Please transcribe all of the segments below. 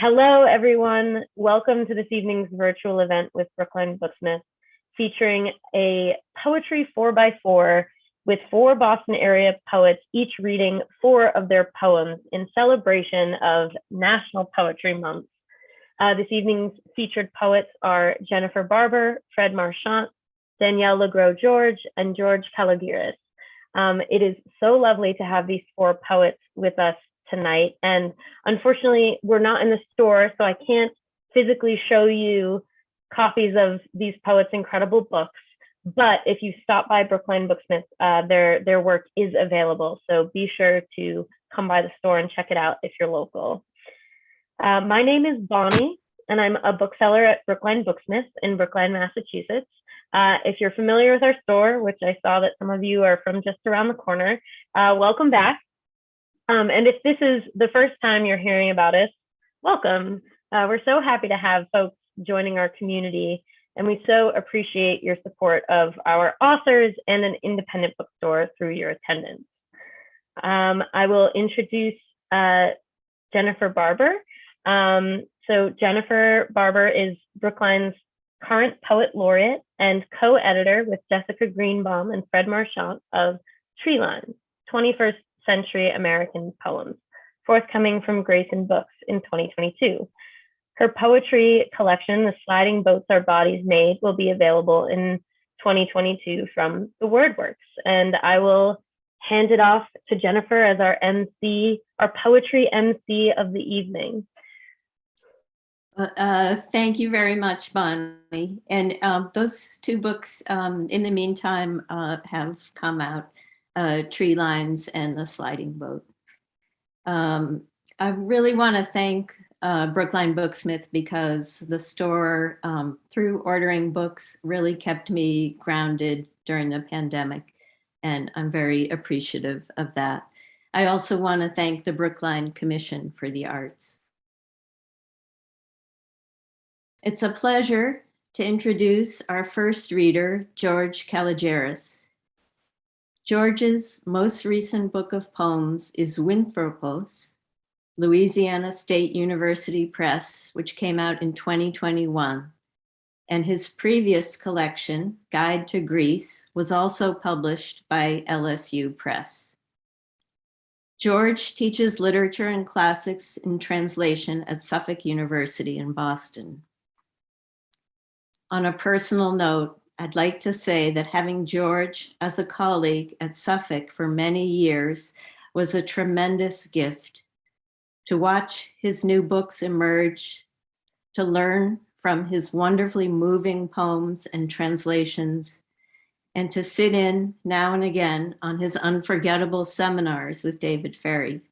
Hello, everyone. Welcome to this evening's virtual event with Brookline Booksmith, featuring a poetry 4x4 with 4 Boston area poets, each reading 4 of their poems in celebration of National Poetry Month. This evening's featured poets are Jennifer Barber, Fred Marchant, Danielle Legros Georges, and George Calageris. It is so lovely to have these 4 poets with us tonight, and unfortunately we're not in the store, so I can't physically show you copies of these poets' incredible books, but if you stop by Brookline Booksmith, their work is available, so be sure to come by the store and check it out if you're local. My name is Bonnie, and I'm a bookseller at Brookline Booksmith in Brookline, Massachusetts. If you're familiar with our store, which I saw that some of you are from just around the corner, welcome back. And if this is the first time you're hearing about us, welcome. We're so happy to have folks joining our community, and we so appreciate your support of our authors and an independent bookstore through your attendance. I will introduce Jennifer Barber. So Jennifer Barber is Brookline's current poet laureate and co-editor with Jessica Greenbaum and Fred Marchant of Treeline, 21st Century American Poems, forthcoming from Grayson Books in 2022. Her poetry collection, The Sliding Boats Our Bodies Made, will be available in 2022 from the WordWorks. And I will hand it off to Jennifer as our MC, our poetry MC of the evening. Thank you very much, Bonnie. And those 2 books, in the meantime, have come out. Tree Lines and The Sliding Boat. I really want to thank Brookline Booksmith because the store, through ordering books, really kept me grounded during the pandemic, and I'm very appreciative of that. I also want to thank the Brookline Commission for the Arts. It's a pleasure to introduce our first reader, George Calageris. George's most recent book of poems is Winthropos, Louisiana State University Press, which came out in 2021. And his previous collection, Guide to Greece, was also published by LSU Press. George teaches literature and classics in translation at Suffolk University in Boston. On a personal note, I'd like to say that having George as a colleague at Suffolk for many years was a tremendous gift. To watch his new books emerge, to learn from his wonderfully moving poems and translations, and to sit in now and again on his unforgettable seminars with David Ferry.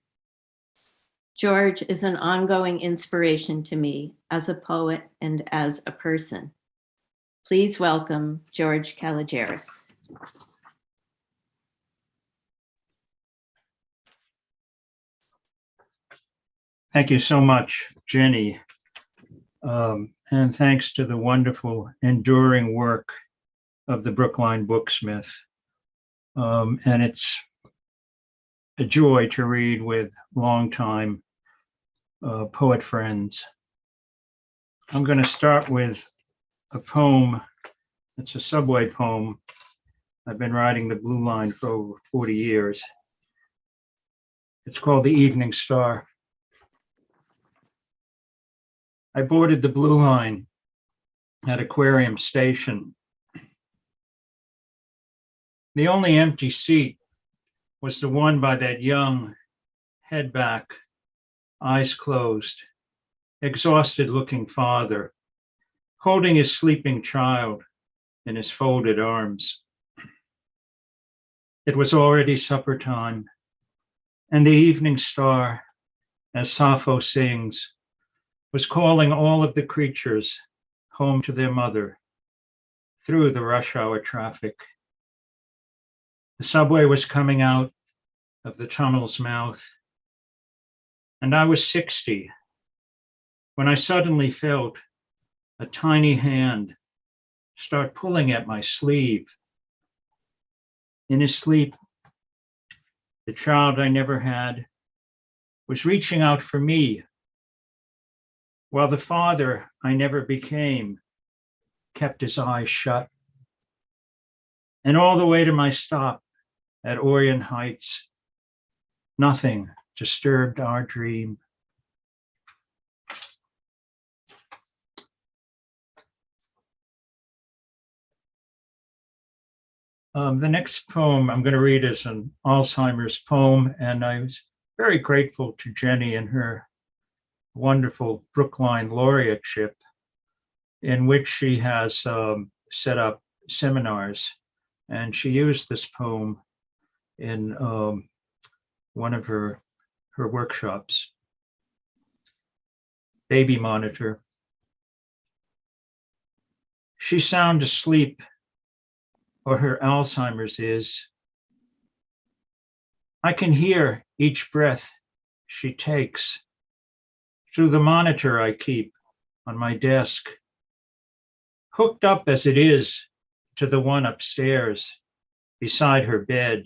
George is an ongoing inspiration to me as a poet and as a person. Please welcome George Calageris. Thank you so much, Jenny. And thanks to the wonderful, enduring work of the Brookline Booksmith. And it's a joy to read with longtime poet friends. I'm going to start with a poem. It's a subway poem. I've been riding the Blue Line for over 40 years. It's called The Evening Star. I boarded the Blue Line at Aquarium Station. The only empty seat was the one by that young, head back, eyes closed, exhausted-looking father, holding his sleeping child in his folded arms. It was already supper time, and the evening star, as Sappho sings, was calling all of the creatures home to their mother through the rush hour traffic. The subway was coming out of the tunnel's mouth, and I was 60 when I suddenly felt a tiny hand start pulling at my sleeve. In his sleep, the child I never had was reaching out for me while the father I never became kept his eyes shut. And all the way to my stop at Orion Heights, nothing disturbed our dream. The next poem I'm going to read is an Alzheimer's poem, and I was very grateful to Jenny and her wonderful Brookline Laureateship, in which she has set up seminars, and she used this poem in one of her workshops. Baby Monitor. She's sound asleep, or her Alzheimer's is. I can hear each breath she takes through the monitor I keep on my desk, hooked up as it is to the one upstairs beside her bed.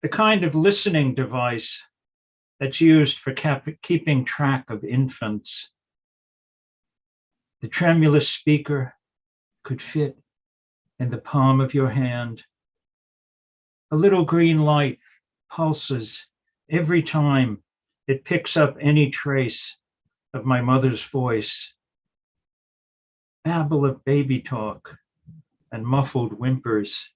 The kind of listening device that's used for keeping track of infants. The tremulous speaker could fit in the palm of your hand. A little green light pulses every time it picks up any trace of my mother's voice. Babble of baby talk and muffled whimpers.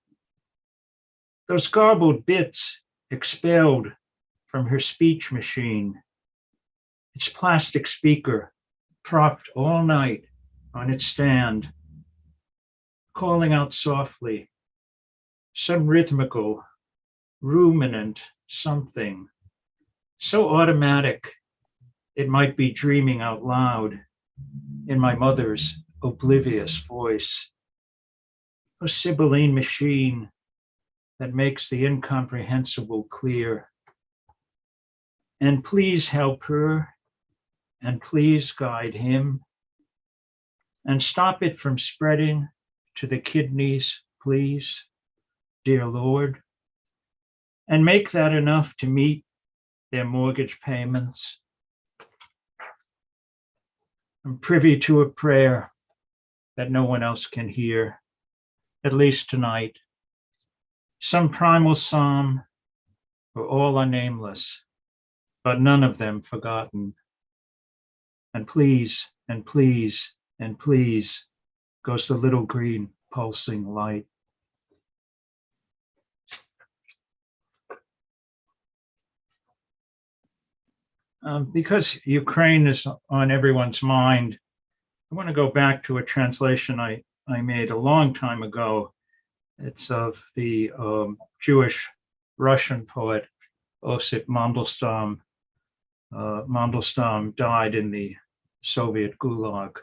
Those garbled bits expelled from her speech machine. Its plastic speaker propped all night on its stand, calling out softly, some rhythmical, ruminant something, so automatic it might be dreaming out loud in my mother's oblivious voice. A Sibylline machine that makes the incomprehensible clear. And please help her, and please guide him, and stop it from spreading to the kidneys, please, dear Lord, and make that enough to meet their mortgage payments. I'm privy to a prayer that no one else can hear, at least tonight. Some primal psalm, for all are nameless, but none of them forgotten. And please, and please, and please, goes the little green pulsing light. Because Ukraine is on everyone's mind, I want to go back to a translation I made a long time ago. It's of the Jewish Russian poet Osip Mandelstam. Mandelstam died in the Soviet Gulag.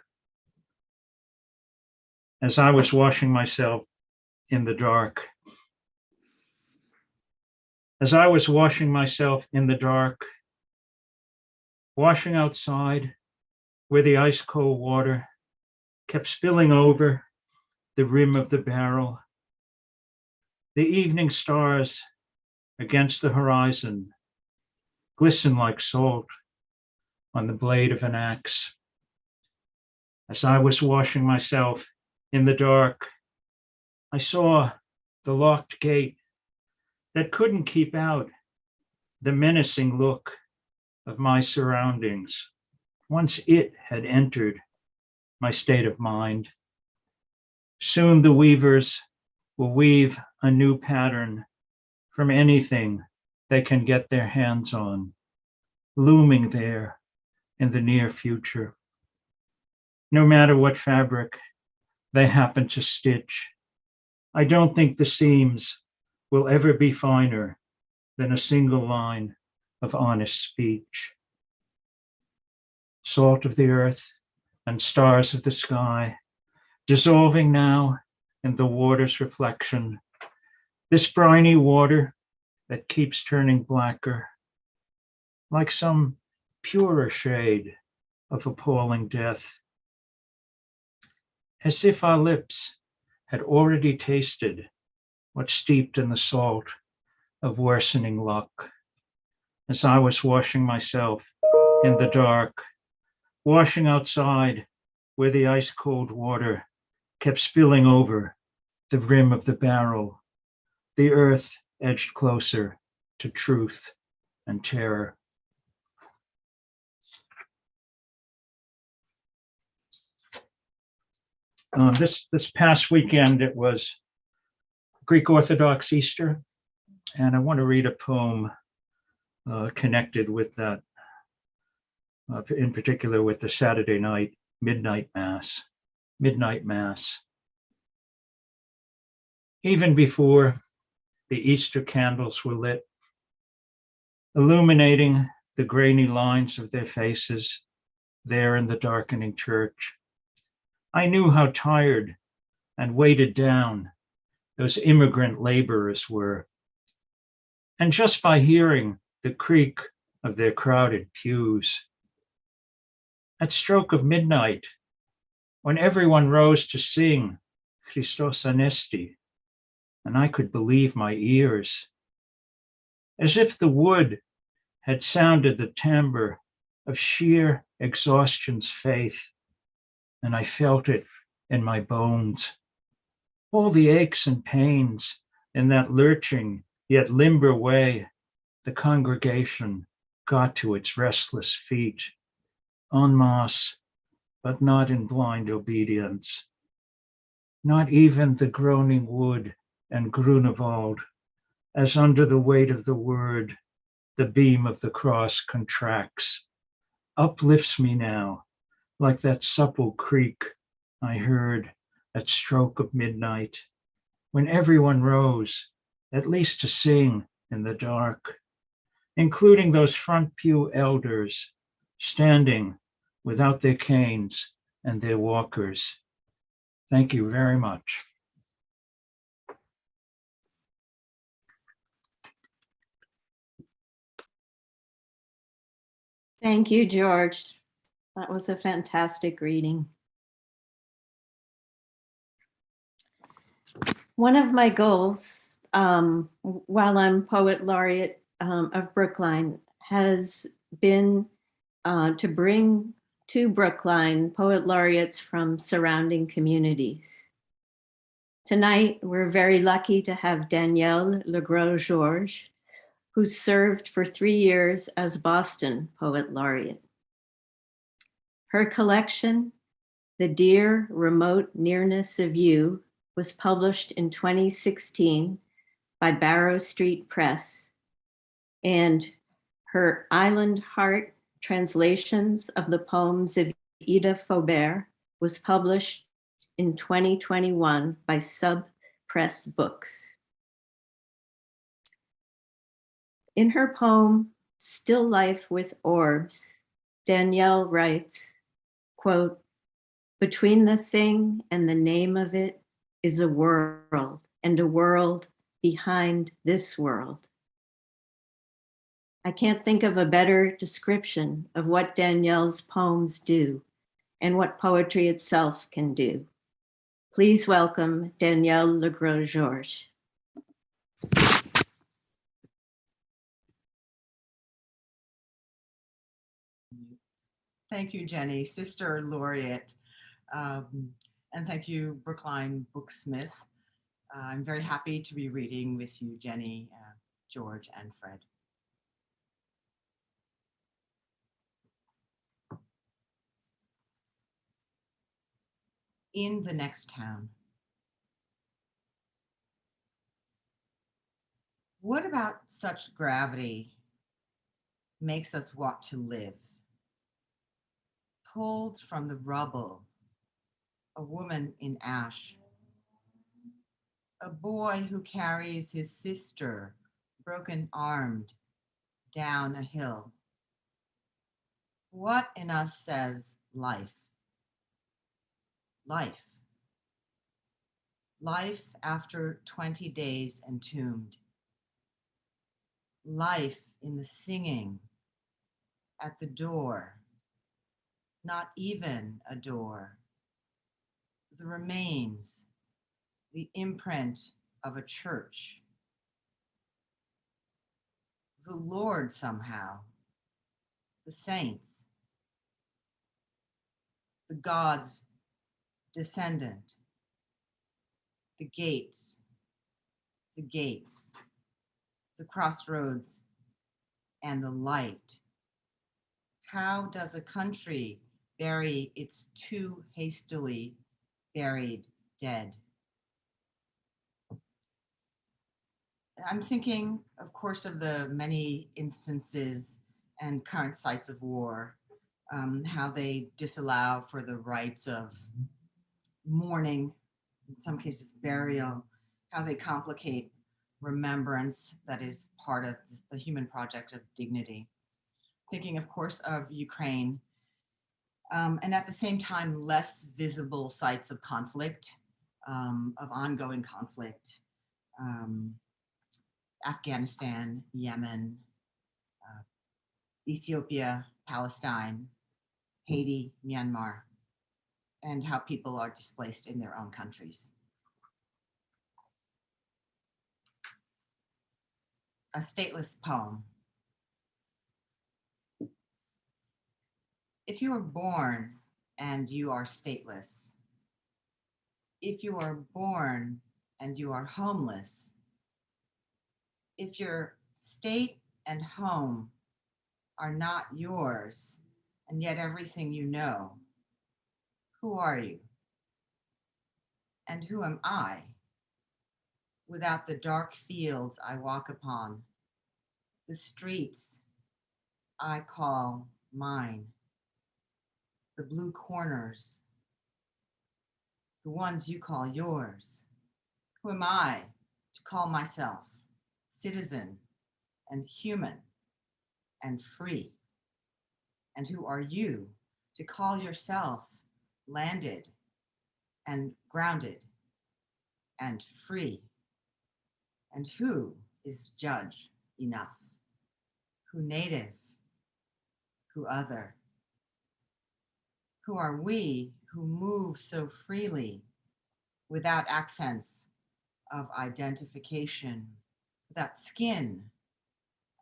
As I was washing myself in the dark, as I was washing myself in the dark, washing outside where the ice cold water kept spilling over the rim of the barrel, the evening stars against the horizon glisten like salt on the blade of an axe. As I was washing myself in the dark, I saw the locked gate that couldn't keep out the menacing look of my surroundings once it had entered my state of mind. Soon the weavers will weave a new pattern from anything they can get their hands on, looming there in the near future. No matter what fabric they happen to stitch, I don't think the seams will ever be finer than a single line of honest speech. Salt of the earth and stars of the sky, dissolving now in the water's reflection, this briny water that keeps turning blacker, like some purer shade of appalling death, as if our lips had already tasted what's steeped in the salt of worsening luck. As I was washing myself in the dark, washing outside where the ice-cold water kept spilling over the rim of the barrel. The earth edged closer to truth and terror. This past weekend, it was Greek Orthodox Easter, and I want to read a poem connected with that, in particular with the Saturday night midnight mass. Midnight mass. Even before the Easter candles were lit, illuminating the grainy lines of their faces there in the darkening church, I knew how tired and weighted down those immigrant laborers were. And just by hearing the creak of their crowded pews, at stroke of midnight, when everyone rose to sing Christos Anesti, and I could believe my ears, as if the wood had sounded the timbre of sheer exhaustion's faith, and I felt it in my bones. All the aches and pains in that lurching yet limber way the congregation got to its restless feet, en masse, but not in blind obedience. Not even the groaning wood and Grunewald, as under the weight of the word, the beam of the cross contracts, uplifts me now, like that supple creak I heard at stroke of midnight, when everyone rose, at least to sing in the dark, including those front pew elders standing without their canes and their walkers. Thank you very much. Thank you, George. That was a fantastic reading. One of my goals while I'm Poet Laureate of Brookline has been to bring to Brookline poet laureates from surrounding communities. Tonight, we're very lucky to have Danielle Legros Georges, who served for 3 years as Boston Poet Laureate. Her collection, The Dear Remote Nearness of You, was published in 2016 by Barrow Street Press, and her Island Heart translations of the poems of Ida Faubert was published in 2021 by Sub Press Books. In her poem, Still Life with Orbs, Danielle writes, quote, "Between the thing and the name of it is a world, and a world behind this world." I can't think of a better description of what Danielle's poems do and what poetry itself can do. Please welcome Danielle Legros Georges. Thank you, Jenny, Sister Laureate, and thank you, Brookline Booksmith. I'm very happy to be reading with you, Jenny, George, and Fred. In the next town. What about such gravity makes us want to live? Pulled from the rubble, a woman in ash. A boy who carries his sister, broken-armed, down a hill. What in us says life? Life. Life after 20 days entombed. Life in the singing, at the door, not even a door. The remains, the imprint of a church. The Lord somehow, the saints, the God's descendant, the gates, the crossroads, and the light. How does a country bury its too hastily buried dead? I'm thinking, of course, of the many instances and current sites of war, how they disallow for the rites of mourning, in some cases burial, how they complicate remembrance that is part of the human project of dignity. Thinking, of course, of Ukraine, and at the same time, less visible sites of conflict, of ongoing conflict, Afghanistan, Yemen, Ethiopia, Palestine, Haiti, Myanmar, and how people are displaced in their own countries. A stateless poem. If you are born and you are stateless, if you are born and you are homeless, if your state and home are not yours, and yet everything you know, who are you? And who am I? Without the dark fields I walk upon, the streets I call mine, the blue corners, the ones you call yours. Who am I to call myself citizen and human and free? And who are you to call yourself landed and grounded and free? And who is judge enough? Who native? Who other? Who are we who move so freely without accents of identification, without skin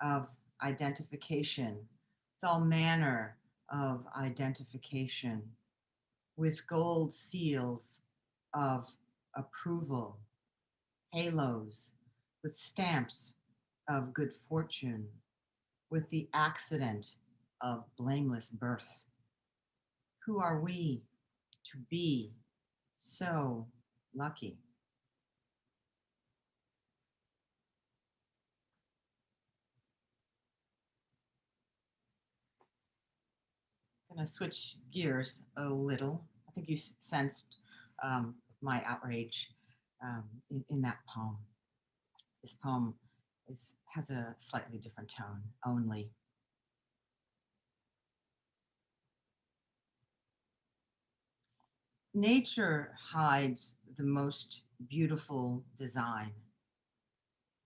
of identification, with all manner of identification, with gold seals of approval, halos, with stamps of good fortune, with the accident of blameless birth? Who are we to be so lucky? I'm going to switch gears a little. I think you sensed my outrage in that poem. This poem has a slightly different tone only. Nature hides the most beautiful design,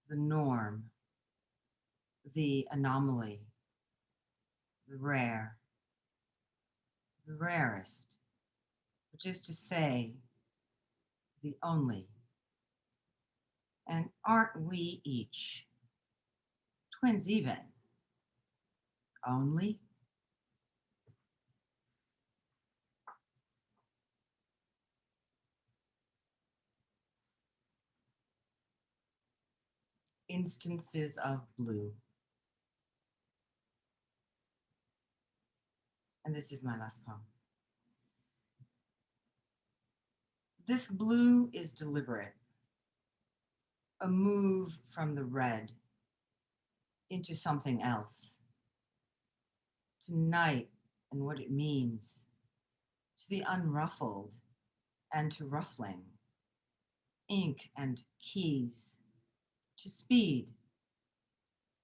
the norm, the anomaly, the rare, the rarest, which is to say, the only. And aren't we each, twins even, only? Instances of blue. And this is my last poem. This blue is deliberate, a move from the red into something else, to night and what it means, to the unruffled and to ruffling, ink and keys, to speed.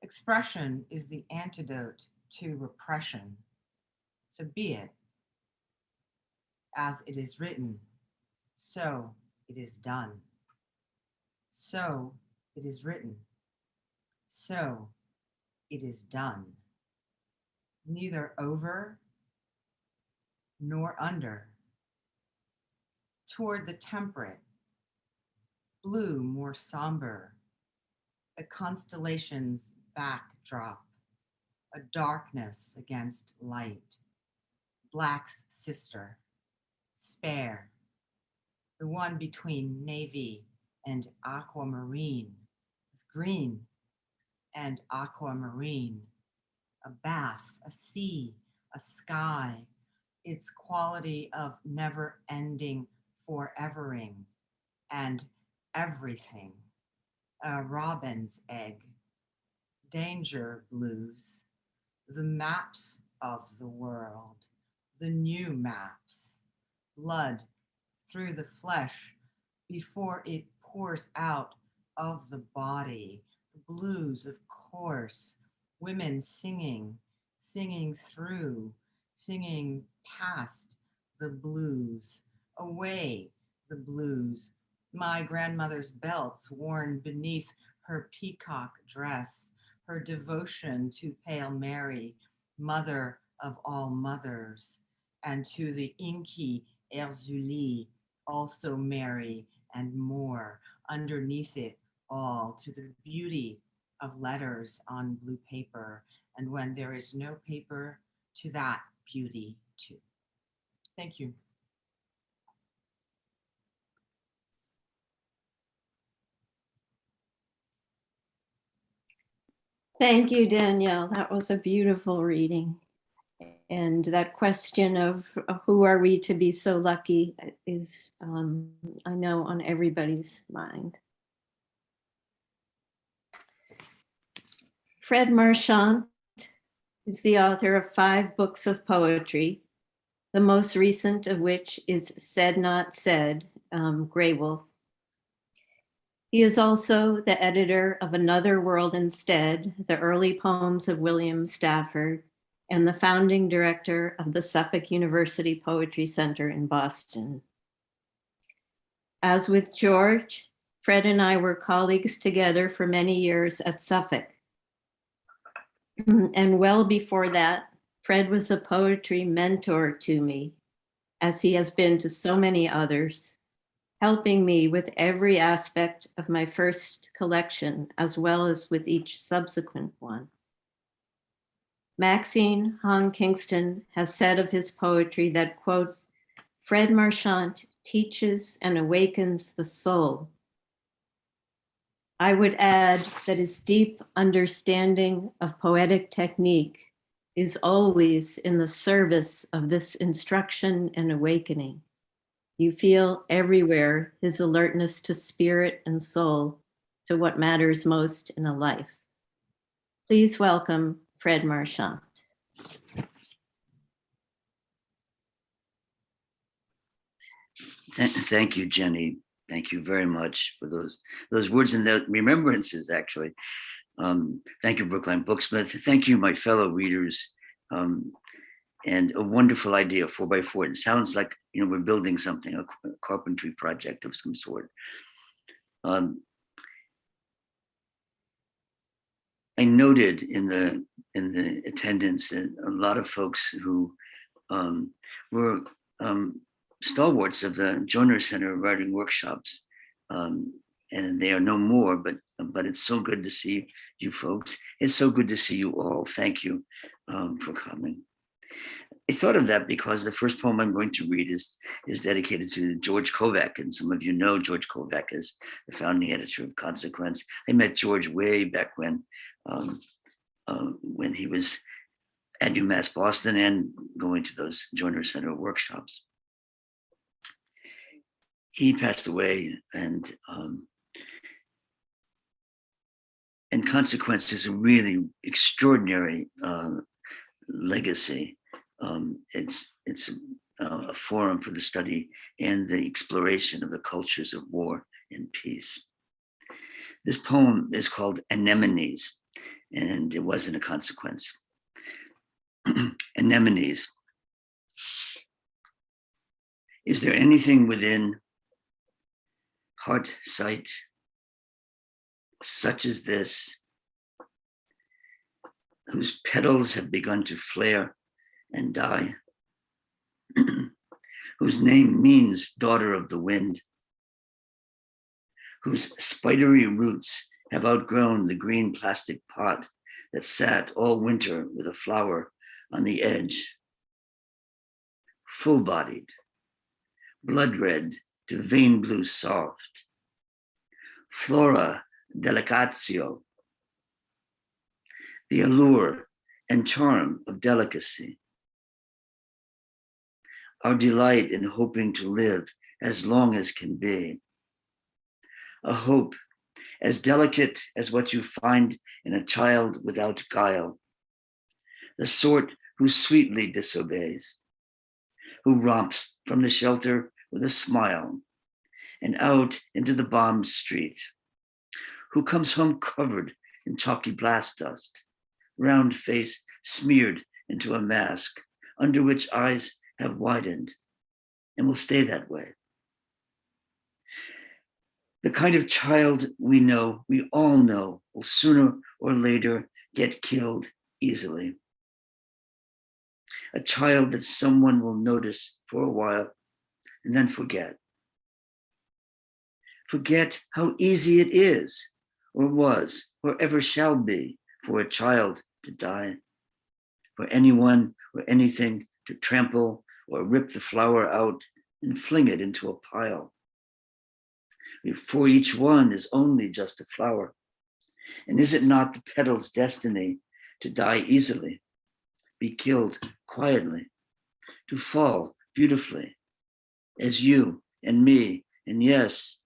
Expression is the antidote to repression. So be it. As it is written, so it is done. So it is written. So it is done. Neither over nor under. Toward the temperate, blue more somber, the constellation's backdrop, a darkness against light. Black's sister, spare, the one between navy and aquamarine, green and aquamarine, a bath, a sea, a sky, its quality of never-ending forevering and everything, a robin's egg, danger blues, the maps of the world, the new maps, blood through the flesh before it pours out of the body, the blues, of course, women singing, singing through, singing past the blues, away the blues, my grandmother's belts worn beneath her peacock dress, her devotion to Pale Mary, mother of all mothers, and to the inky Erzulie, also Mary, and more, underneath it all, to the beauty of letters on blue paper, and when there is no paper, to that beauty too. Thank you. Thank you, Danielle. That was a beautiful reading. And that question of who are we to be so lucky is, I know, on everybody's mind. Fred Marchant is the author of 5 books of poetry, the most recent of which is Said Not Said, Grey Wolf. He is also the editor of Another World Instead, the early poems of William Stafford, and the founding director of the Suffolk University Poetry Center in Boston. As with George, Fred and I were colleagues together for many years at Suffolk. And well before that, Fred was a poetry mentor to me, as he has been to so many others, helping me with every aspect of my first collection, as well as with each subsequent one. Maxine Hong Kingston has said of his poetry that, quote, Fred Marchant teaches and awakens the soul. I would add that his deep understanding of poetic technique is always in the service of this instruction and awakening. You feel everywhere his alertness to spirit and soul, to what matters most in a life. Please welcome Fred Marchant. Thank you, Jenny. Thank you very much for those words and the remembrances, actually. Thank you, Brookline Booksmith. Thank you, my fellow readers. And a wonderful idea, 4x4. It sounds like, we're building something, a carpentry project of some sort. I noted in the attendance that a lot of folks who were stalwarts of the Joiner Center writing workshops, and they are no more, but it's so good to see you folks. It's so good to see you all. Thank you for coming. I thought of that because the first poem I'm going to read is dedicated to George Kovac, and some of you know George Kovac is the founding editor of Consequence. I met George way back when he was at UMass Boston and going to those Joiner Center workshops. He passed away, and Consequence is a really extraordinary legacy. It's a forum for the study and the exploration of the cultures of war and peace. This poem is called Anemones, and it wasn't a consequence. Anemones. Is there anything within heart sight such as this, whose petals have begun to flare and die, whose name means daughter of the wind, whose spidery roots have outgrown the green plastic pot that sat all winter with a flower on the edge. Full-bodied, blood red to vein blue soft. Flora delicatio, the allure and charm of delicacy. Our delight in hoping to live as long as can be. A hope as delicate as what you find in a child without guile, the sort who sweetly disobeys, who romps from the shelter with a smile and out into the bombed street, who comes home covered in chalky blast dust, round face smeared into a mask under which eyes have widened and will stay that way. The kind of child we all know, will sooner or later get killed easily. A child that someone will notice for a while and then forget. Forget how easy it is, or was, or ever shall be for a child to die, for anyone or anything to trample or rip the flower out and fling it into a pile. For each one is only just a flower. And is it not the petal's destiny to die easily, be killed quietly, to fall beautifully, as you and me, and yes,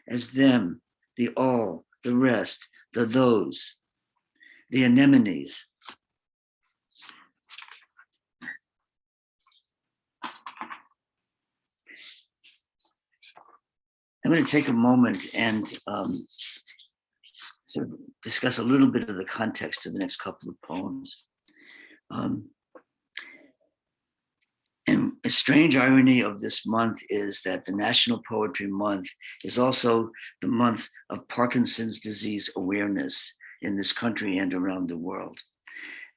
as them, the all, the rest, the those, the anemones. I'm going to take a moment and sort of discuss a little bit of the context of the next couple of poems. And a strange irony of this month is that the National Poetry Month is also the month of Parkinson's disease awareness in this country and around the world.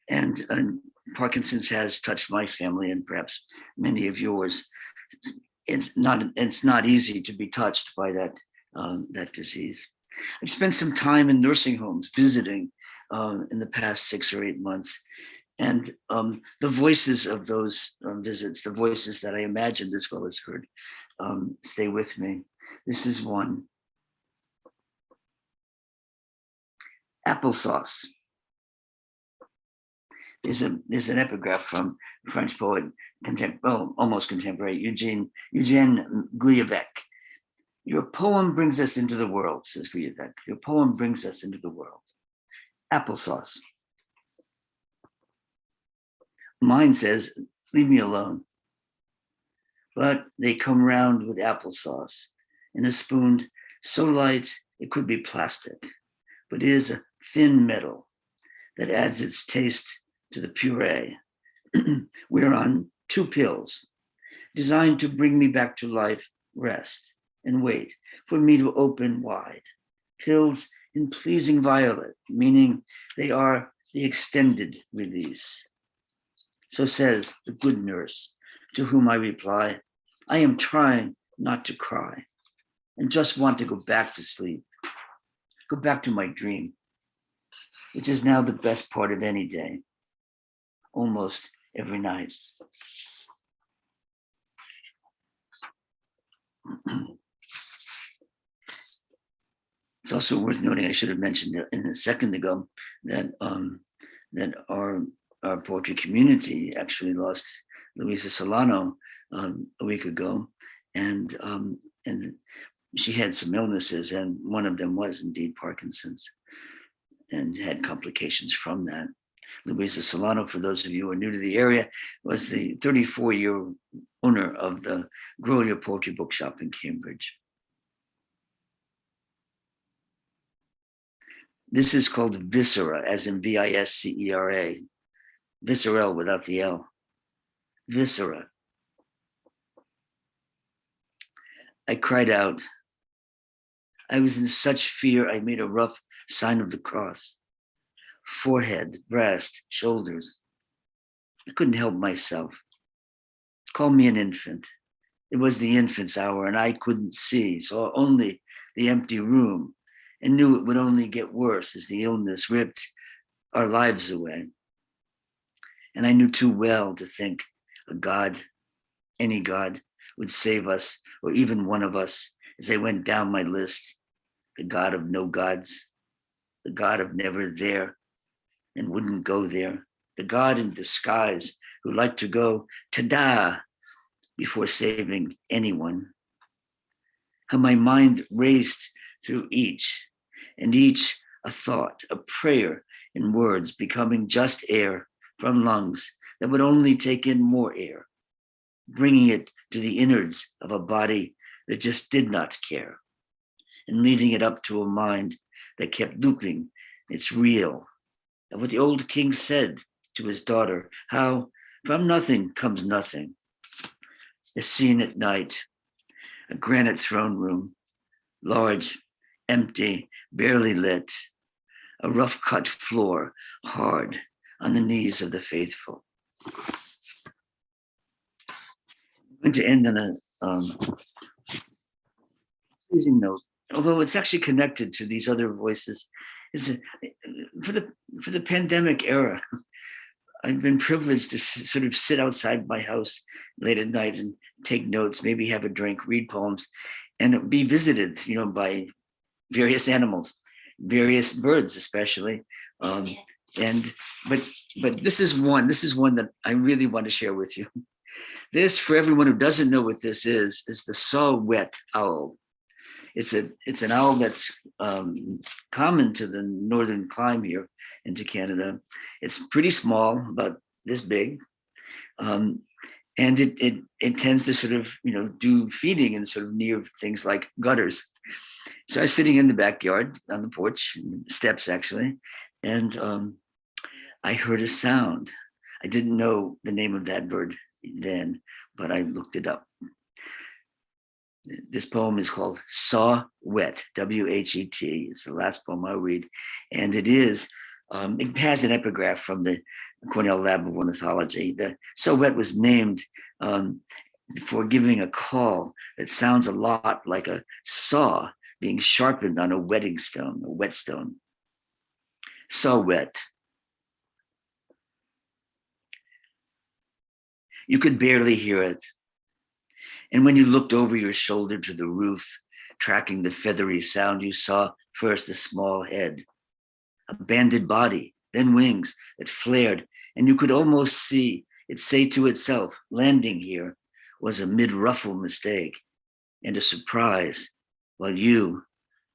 And Parkinson's has touched my family and perhaps many of yours. It's not easy to be touched by that disease. I've spent some time in nursing homes visiting in the past 6 or 8 months. And the voices of those visits, the voices that I imagined as well as heard, stay with me. This is one. Applesauce. There's an epigraph from French poet, almost contemporary, Eugène Guillebec. Your poem brings us into the world, says Guillebec. Your poem brings us into the world. Applesauce. Mine says, leave me alone. But they come round with applesauce in a spoon so light it could be plastic, but is a thin metal that adds its taste to the puree. We're on 2 pills designed to bring me back to life, rest, and wait for me to open wide. Pills in pleasing violet, meaning they are the extended release. So says the good nurse, to whom I reply, I am trying not to cry and just want to go back to sleep, go back to my dream, which is now the best part of any day, almost every night. It's also worth noting, I should have mentioned in a second ago, that our poetry community actually lost Louisa Solano a week ago, and she had some illnesses, and one of them was indeed Parkinson's, and had complications from that. Louisa Solano, for those of you who are new to the area, was the 34-year owner of the Gros Poetry Bookshop in Cambridge. This is called Viscera, as in Viscera, visceral without the L. Viscera. I cried out. I was in such fear, I made a rough sign of the cross. Forehead, breast, shoulders. I couldn't help myself. Call me an infant. It was the infant's hour and I couldn't see, saw only the empty room and knew it would only get worse as the illness ripped our lives away. And I knew too well to think a God, any God, would save us, or even one of us, as I went down my list. The God of no gods, the God of never there and wouldn't go there, the God in disguise who liked to go ta-da before saving anyone. How my mind raced through each, and each a thought, a prayer in words becoming just air from lungs that would only take in more air, bringing it to the innards of a body that just did not care, and leading it up to a mind that kept looping, it's real. And what the old king said to his daughter, how from nothing comes nothing. A scene at night, a granite throne room, large, empty, barely lit, a rough cut floor, hard on the knees of the faithful. I'm going to end on a pleasing note, although it's actually connected to these other voices. For the pandemic era, I've been privileged to sort of sit outside my house late at night and take notes, maybe have a drink, read poems, and be visited, by various animals, various birds, especially. But this is one that I really want to share with you. This, for everyone who doesn't know what this is the saw-whet owl. It's an owl that's common to the northern clime here into Canada. It's pretty small, about this big, and it tends to sort of do feeding in sort of near things like gutters. So I was sitting in the backyard on the porch, steps actually, and I heard a sound. I didn't know the name of that bird then, but I looked it up. This poem is called Saw-Whet, W-H-E-T. It's the last poem I'll read. And it has an epigraph from the Cornell Lab of Ornithology. The Saw-Whet was named for giving a call that sounds a lot like a saw being sharpened on a whetstone. Saw-Whet. You could barely hear it. And when you looked over your shoulder to the roof, tracking the feathery sound, you saw first a small head, a banded body, then wings that flared, and you could almost see it say to itself, landing here was a mid-ruffle mistake and a surprise, while you,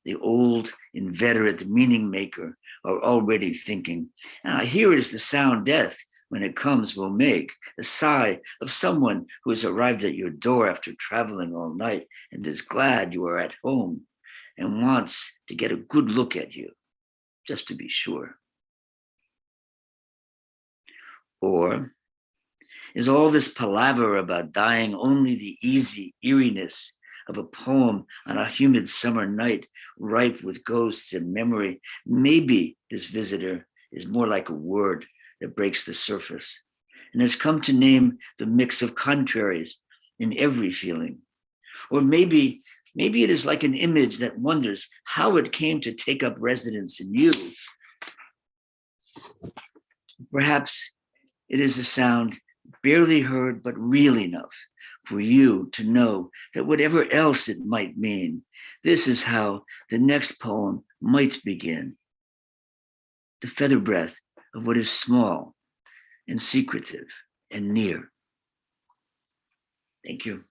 the old, inveterate meaning maker, are already thinking, here is the sound death, when it comes, will make the sigh of someone who has arrived at your door after traveling all night and is glad you are at home and wants to get a good look at you, just to be sure. Or is all this palaver about dying only the easy eeriness of a poem on a humid summer night ripe with ghosts and memory? Maybe this visitor is more like a word that breaks the surface and has come to name the mix of contraries in every feeling. Or maybe it is like an image that wonders how it came to take up residence in you. Perhaps it is a sound barely heard, but real enough for you to know that whatever else it might mean, this is how the next poem might begin. The feather breath of what is small and secretive and near. Thank you.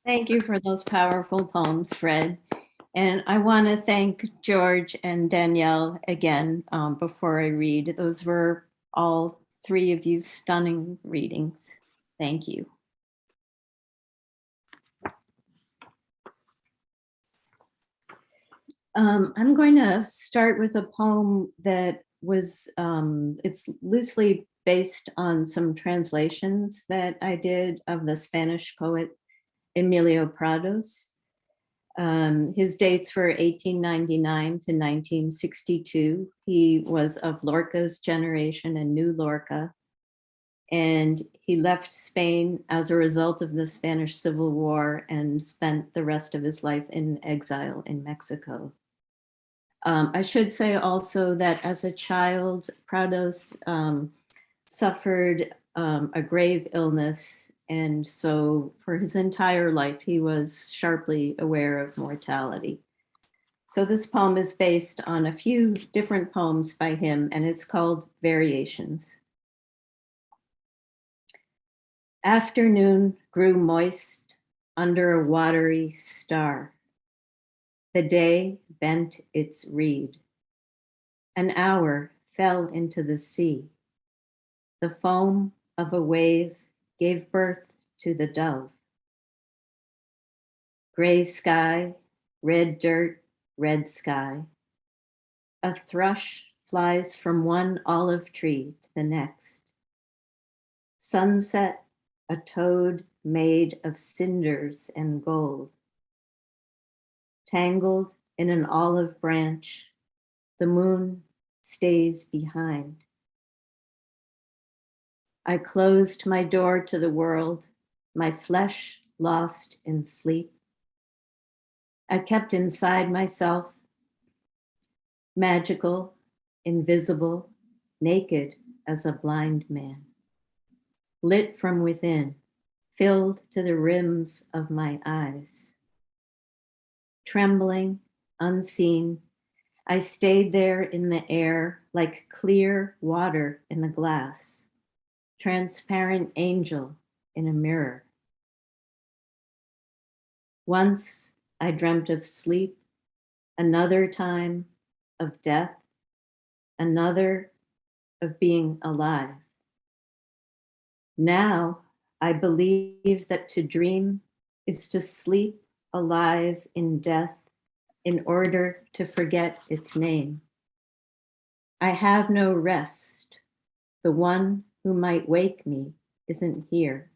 Thank you for those powerful poems, Fred. And I want to thank George and Danielle again before I read. Those were all three of you stunning readings. Thank you. I'm going to start with a poem that was, it's loosely based on some translations that I did of the Spanish poet Emilio Prados. His dates were 1899 to 1962. He was of Lorca's generation and knew Lorca. And he left Spain as a result of the Spanish Civil War and spent the rest of his life in exile in Mexico. I should say also that as a child, Prados suffered a grave illness. And so for his entire life, he was sharply aware of mortality. So this poem is based on a few different poems by him, and it's called Variations. Afternoon grew moist under a watery star. The day bent its reed. An hour fell into the sea. The foam of a wave gave birth to the dove. Gray sky, red dirt, red sky. A thrush flies from one olive tree to the next. Sunset, a toad made of cinders and gold. Tangled in an olive branch, the moon stays behind. I closed my door to the world, my flesh lost in sleep. I kept inside myself, magical, invisible, naked as a blind man, lit from within, filled to the rims of my eyes. Trembling, unseen, I stayed there in the air like clear water in the glass, transparent angel in a mirror. Once I dreamt of sleep, another time of death, another of being alive. Now I believe that to dream is to sleep alive in death in order to forget its name. I have no rest. The one who might wake me isn't here.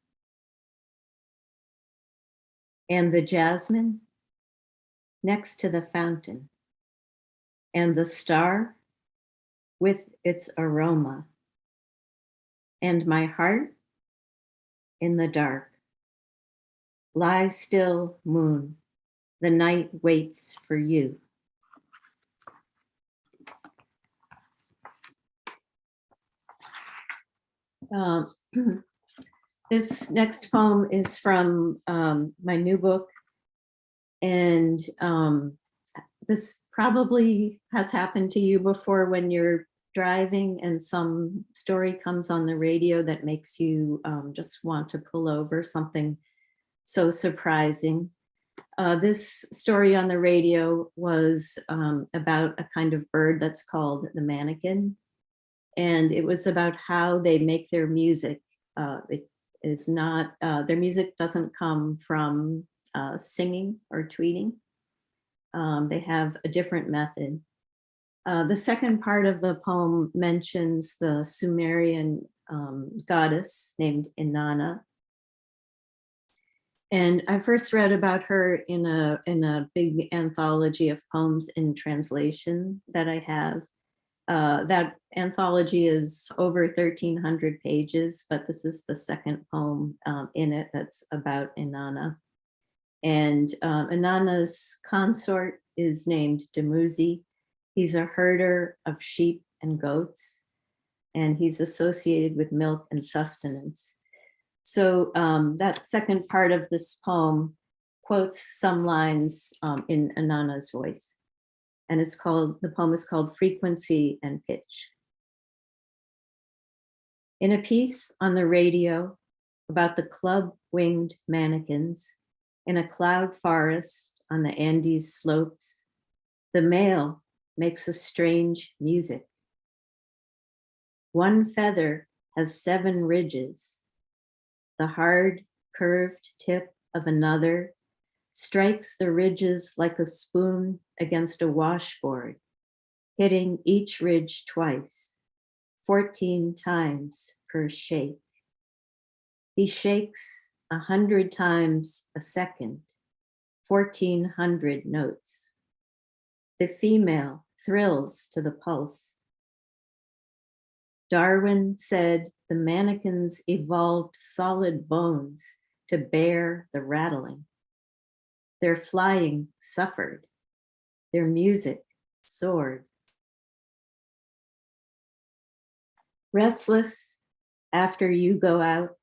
And the jasmine next to the fountain, and the star with its aroma, and my heart in the dark. Lie still, moon, the night waits for you. This next poem is from my new book, and this probably has happened to you before when you're driving and some story comes on the radio that makes you just want to pull over, something so surprising. This story on the radio was about a kind of bird that's called the Mannequin. And it was about how they make their music. It is not, their music doesn't come from singing or tweeting. They have a different method. The second part of the poem mentions the Sumerian goddess named Inanna. And I first read about her in a big anthology of poems in translation that I have. That anthology is over 1,300 pages, but this is the second poem in it that's about Inanna. And Inanna's consort is named Dumuzi. He's a herder of sheep and goats, and he's associated with milk and sustenance. So that second part of this poem quotes some lines in Inanna's voice. And the poem is called Frequency and Pitch. In a piece on the radio about the club-winged mannequins in a cloud forest on the Andes slopes, the male makes a strange music. One feather has 7 ridges. The hard, curved tip of another strikes the ridges like a spoon against a washboard, hitting each ridge twice, 14 times per shake. He shakes 100 times a second, 1,400 notes. The female thrills to the pulse. Darwin said the mannequins evolved solid bones to bear the rattling. Their flying suffered. Their music soared. Restless after you go out,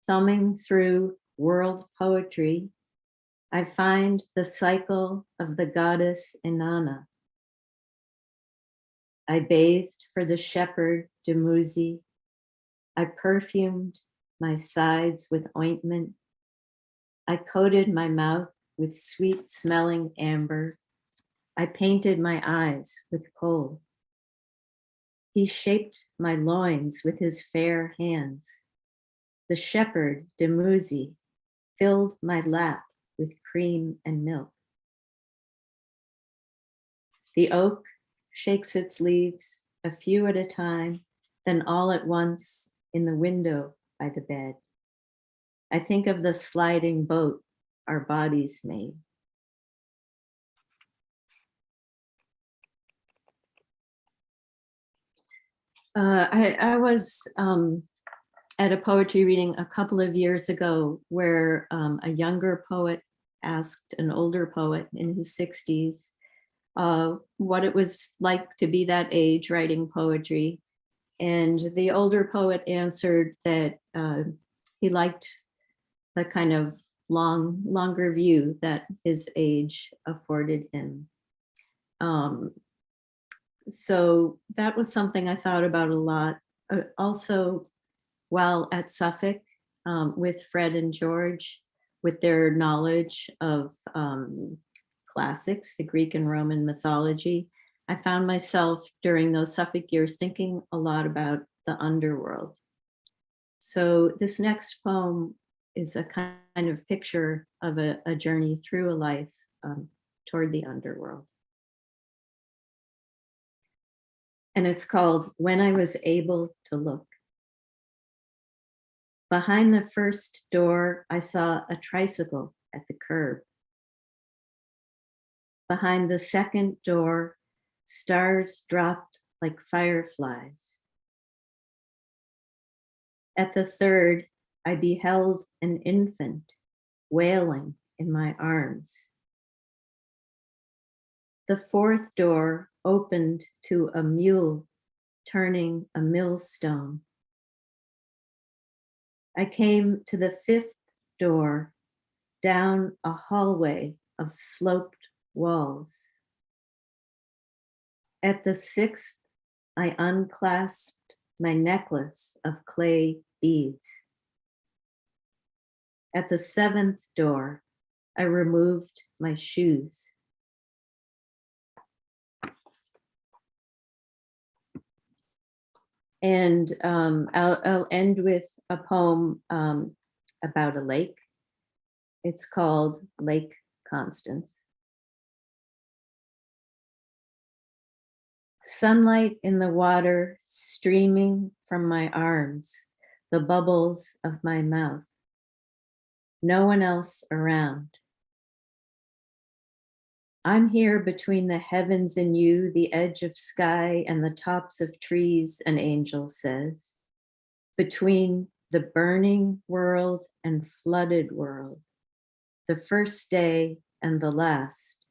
thumbing through world poetry, I find the cycle of the goddess Inanna. I bathed for the shepherd Dumuzi. I perfumed my sides with ointment. I coated my mouth with sweet smelling amber. I painted my eyes with kohl. He shaped my loins with his fair hands. The shepherd Dumuzi filled my lap with cream and milk. The oak shakes its leaves, a few at a time, then all at once in the window by the bed. I think of the sliding boat our bodies made. I was at a poetry reading a couple of years ago where a younger poet asked an older poet in his 60s what it was like to be that age writing poetry. And the older poet answered that he liked the kind of longer view that his age afforded him. So that was something I thought about a lot. Also, while at Suffolk with Fred and George, with their knowledge of classics, the Greek and Roman mythology, I found myself during those Suffolk years thinking a lot about the underworld. So this next poem is a kind of picture of a journey through a life toward the underworld. And it's called When I Was Able to Look. Behind the first door, I saw a tricycle at the curb. Behind the second door, stars dropped like fireflies. At the third, I beheld an infant wailing in my arms. The fourth door opened to a mule turning a millstone. I came to the fifth door, down a hallway of sloped walls. At the sixth, I unclasped my necklace of clay beads. At the seventh door, I removed my shoes. And I'll end with a poem about a lake. It's called Lake Constance. Sunlight in the water streaming from my arms, the bubbles of my mouth. No one else around. I'm here between the heavens and you, the edge of sky and the tops of trees, an angel says. Between the burning world and flooded world, the first day and the last.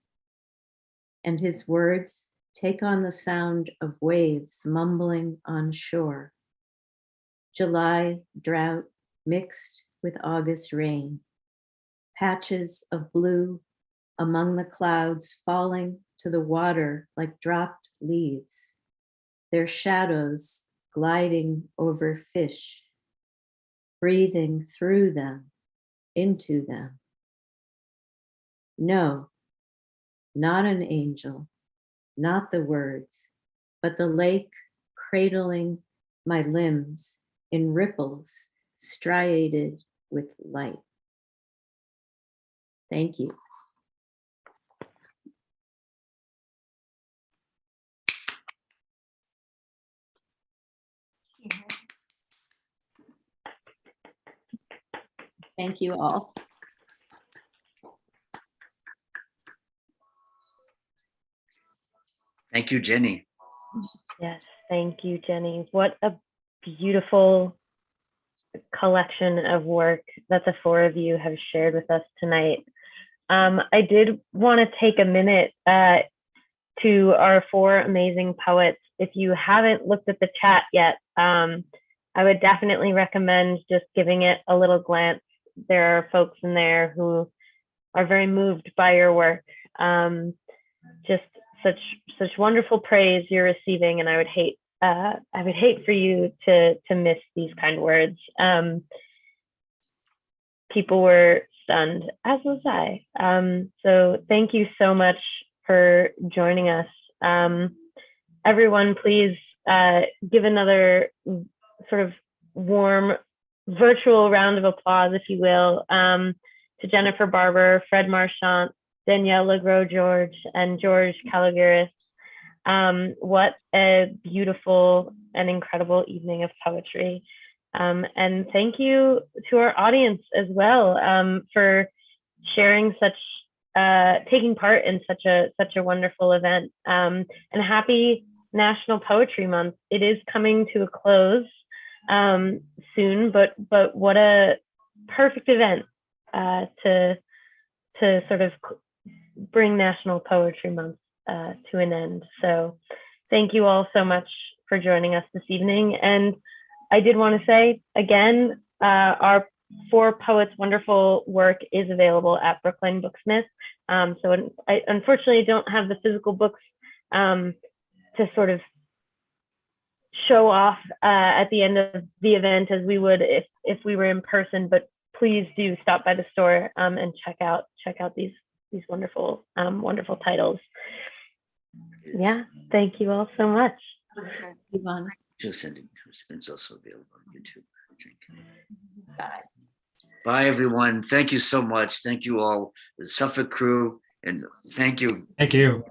And his words take on the sound of waves mumbling on shore. July drought mixed with August rain. Patches of blue among the clouds falling to the water like dropped leaves, their shadows gliding over fish, breathing through them, into them. No, not an angel, not the words, but the lake cradling my limbs in ripples striated with light. Thank you. Thank you all. Thank you, Jenny. Yes, thank you, Jenny. What a beautiful collection of work that the four of you have shared with us tonight. I did want to take a minute to our four amazing poets. If you haven't looked at the chat yet, I would definitely recommend just giving it a little glance. There are folks in there who are very moved by your work. Just such wonderful praise you're receiving, and I would hate for you to miss these kind words. People were stunned, as was I. So thank you so much for joining us. Everyone, please give another sort of warm virtual round of applause, if you will, to Jennifer Barber, Fred Marchant, Danielle Legros Georges, and George Calageris. What a beautiful and incredible evening of poetry. And thank you to our audience as well for sharing taking part in such a wonderful event. And happy National Poetry Month. It is coming to a close soon, but what a perfect event to sort of bring National Poetry Month to an end. So thank you all so much for joining us this evening. And I did want to say again, our Four Poets wonderful work is available at Brookline Booksmith. So I unfortunately don't have the physical books to sort of show off at the end of the event as we would if we were in person, but please do stop by the store and check out these wonderful titles. Yeah, thank you all so much. Yvonne. Just send it to us. It's also available on YouTube, I think. Bye. Bye, everyone. Thank you so much. Thank you all, the Suffolk crew, and thank you. Thank you.